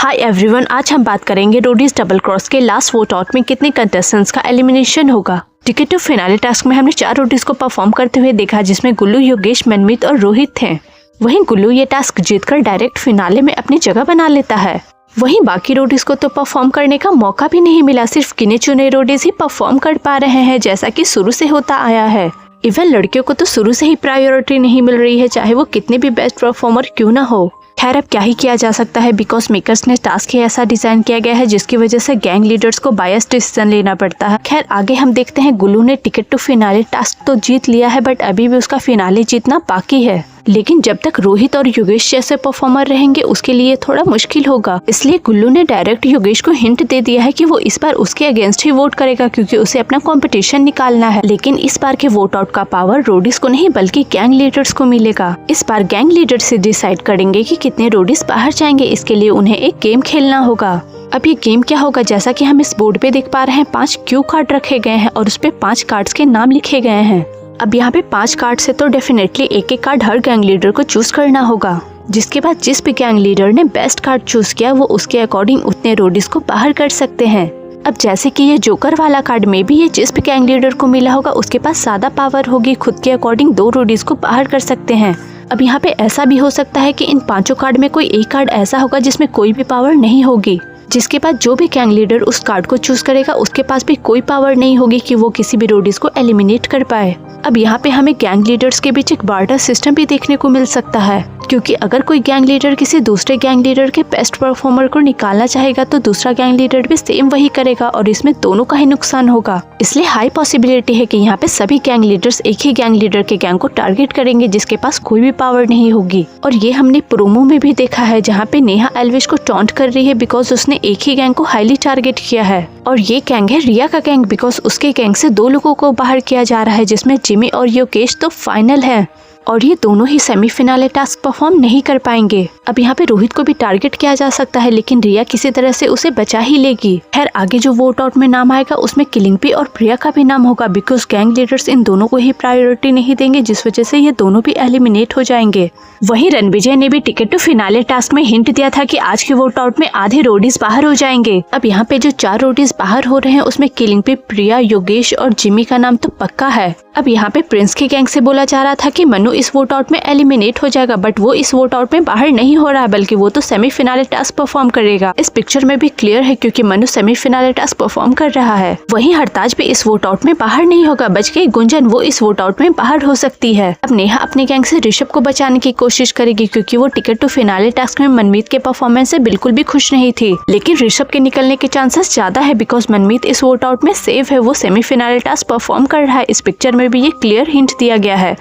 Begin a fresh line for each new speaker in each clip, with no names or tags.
Hi everyone, आज हम बात करेंगे रोडीज डबल क्रॉस के लास्ट वोट आउट में कितने कंटेस्टेंट्स का एलिमिनेशन होगा। टिकट टू फिनाले टास्क में हमने 4 रोडीज को परफॉर्म करते हुए देखा, जिसमें गुल्लू, योगेश, मनमीत और रोहित थे। वहीं गुल्लू ये टास्क जीतकर डायरेक्ट फिनाले में अपनी जगह बना लेता है। वहीं बाकी रोडीज को तो परफॉर्म करने का मौका भी नहीं मिला, सिर्फ गिने चुने रोडीज ही परफॉर्म कर पा रहे हैं, जैसा कि शुरू से होता आया है। इवन लड़कियों को तो शुरू से ही प्रायोरिटी नहीं मिल रही है, चाहे वो कितने भी बेस्ट परफॉर्मर क्यों ना हो। खैर, अब क्या ही किया जा सकता है, बिकॉज मेकर्स ने टास्क ही ऐसा डिजाइन किया गया है जिसकी वजह से गैंग लीडर्स को बायस डिसीजन लेना पड़ता है। खैर, आगे हम देखते हैं। गुल्लू ने टिकट टू फिनाले टास्क तो जीत लिया है, बट अभी भी उसका फिनाले जीतना बाकी है। लेकिन जब तक रोहित और योगेश जैसे परफॉर्मर रहेंगे उसके लिए थोड़ा मुश्किल होगा। इसलिए गुल्लू ने डायरेक्ट योगेश को हिंट दे दिया है कि वो इस बार उसके अगेंस्ट ही वोट करेगा, क्योंकि उसे अपना कंपटीशन निकालना है। लेकिन इस बार के वोट आउट का पावर रोडीज को नहीं बल्कि गैंग लीडर्स को मिलेगा। इस बार गैंग लीडर से डिसाइड करेंगे कि कितने रोडीज बाहर जाएंगे। इसके लिए उन्हें एक गेम खेलना होगा। अब ये गेम क्या होगा, जैसा कि हम इस बोर्ड पे देख पा रहे हैं, 5 क्यू कार्ड रखे गए हैं और उस पे 5 कार्ड्स के नाम लिखे गए हैं। अब यहाँ पे 5 कार्ड से तो डेफिनेटली एक एक कार्ड हर गैंग लीडर को चूज करना होगा, जिसके बाद जिस भी गैंग लीडर ने बेस्ट कार्ड चूज किया वो उसके अकॉर्डिंग उतने रोडीज को बाहर कर सकते हैं। अब जैसे कि ये जोकर वाला कार्ड में भी ये जिस भी गैंग लीडर को मिला होगा उसके पास ज्यादा पावर होगी, खुद के अकॉर्डिंग 2 रोडीज को बाहर कर सकते हैं। अब यहाँ पे ऐसा भी हो सकता है कि इन 5 कार्ड में कोई एक कार्ड ऐसा होगा जिसमें कोई भी पावर नहीं होगी, जिसके बाद जो भी गैंग लीडर उस कार्ड को चूज करेगा उसके पास भी कोई पावर नहीं होगी कि वो किसी भी रोडीज को एलिमिनेट कर पाए। अब यहाँ पे हमें गैंग लीडर्स के बीच एक बार्टर सिस्टम भी देखने को मिल सकता है, क्योंकि अगर कोई गैंग लीडर किसी दूसरे गैंग लीडर के बेस्ट परफॉर्मर को निकालना चाहेगा तो दूसरा गैंग लीडर भी सेम वही करेगा और इसमें दोनों का ही नुकसान होगा। इसलिए हाई पॉसिबिलिटी है कि यहाँ पे सभी गैंग लीडर्स एक ही गैंग लीडर के गैंग को टारगेट करेंगे जिसके पास कोई भी पावर नहीं होगी। और ये हमने प्रोमो में भी देखा है, जहाँ पे नेहा एल्विश को टॉन्ट कर रही है बिकॉज उसने एक ही गैंग को हाईली टारगेट किया है। और ये गैंग है रिया का गैंग, बिकॉज उसके गैंग से 2 लोगों को बाहर किया जा रहा है, जिसमें जिमी और योगेश तो फाइनल है और ये दोनों ही सेमीफिनाले टास्क परफॉर्म नहीं कर पाएंगे। अब यहाँ पे रोहित को भी टारगेट किया जा सकता है, लेकिन रिया किसी तरह से उसे बचा ही लेगी। खैर, आगे जो वोट आउट में नाम आएगा उसमें किलिंगपी और प्रिया का भी नाम होगा, बिकॉज गैंग लीडर्स इन दोनों को ही प्रायोरिटी नहीं देंगे, जिस वजह से ये दोनों भी एलिमिनेट हो जाएंगे। वहीं रणविजय ने भी टिकट टू फिनाले टास्क में हिंट दिया था कि आज के वोट आउट में आधे रोडीज बाहर हो जाएंगे। अब यहाँ पे जो 4 रोडीज बाहर हो रहे हैं उसमें किलिंगपी, प्रिया, योगेश और जिमी का नाम तो पक्का है। अब यहाँ पे प्रिंस के गैंग से बोला जा रहा था कि मनु इस वोट आउट में एलिमिनेट हो जाएगा, बट वो इस वोट आउट में बाहर नहीं हो रहा है, बल्कि वो तो सेमीफिनाले टास्क परफॉर्म करेगा। इस पिक्चर में भी क्लियर है, क्योंकि मनु सेमीफिनाले टास्क परफॉर्म कर रहा है। वहीं हरताज भी इस वोट आउट में बाहर नहीं होगा, बच गई गुंजन, वो इस वोट आउट में बाहर हो सकती है। अब नेहा अपने गैंग से ऋषभ को बचाने की कोशिश करेगी, क्योंकि वो टिकट टू फिनाले टास्क में मनमीत के परफॉर्मेंस से बिल्कुल भी खुश नहीं थी। लेकिन ऋषभ के निकलने के चांसेस ज्यादा है, बिकॉज मनमीत इस वोट आउट में सेफ है, वो सेमीफिनाले टास्क परफॉर्म कर रहा है। इस पिक्चर में भी ये क्लियर हिंट दिया गया है।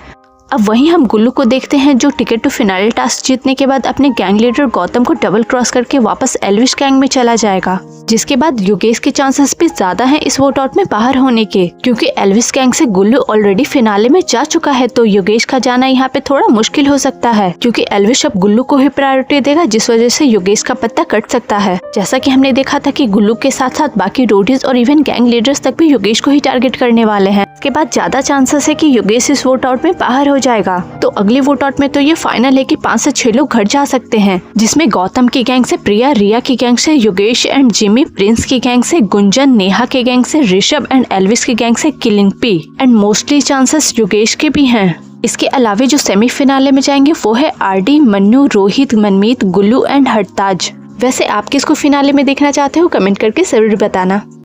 अब वहीं हम गुल्लू को देखते हैं, जो टिकट टू फिनाले टास्क जीतने के बाद अपने गैंग लीडर गौतम को डबल क्रॉस करके वापस एल्विश गैंग में चला जाएगा, जिसके बाद योगेश के चांसेस भी ज्यादा हैं इस वोट आउट में बाहर होने के, क्योंकि एल्विश गैंग से गुल्लू ऑलरेडी फिनाले में जा चुका है। तो योगेश का जाना यहाँ पे थोड़ा मुश्किल हो सकता है, क्योंकि एल्विश अब गुल्लू को ही प्रायोरिटी देगा, जिस वजह से योगेश का पत्ता कट सकता है। जैसा कि हमने देखा था कि गुल्लू के साथ साथ बाकी रोडीज और इवन गैंग लीडर्स तक भी योगेश को ही टारगेट करने वाले हैं। इसके बाद ज्यादा चांसेस है कि योगेश इस वोट आउट में बाहर हो जाएगा। तो अगले वोट आउट में तो ये फाइनल है कि 5 से 6 लोग घर जा सकते हैं, जिसमें गौतम की गैंग से प्रिया, रिया की गैंग से योगेश एंड जिमी, प्रिंस की गैंग से गुंजन, नेहा के गैंग से ऋषभ एंड एल्विश की गैंग से किलिंगपी एंड मोस्टली चांसेस योगेश के भी हैं। इसके अलावा जो सेमीफिनाले में जाएंगे वो है आरडी, मन्नू, रोहित, मनमीत, गुल्लू एंड हरताज। वैसे आप किसको फिनाले में देखना चाहते हो, कमेंट करके जरूर बताना।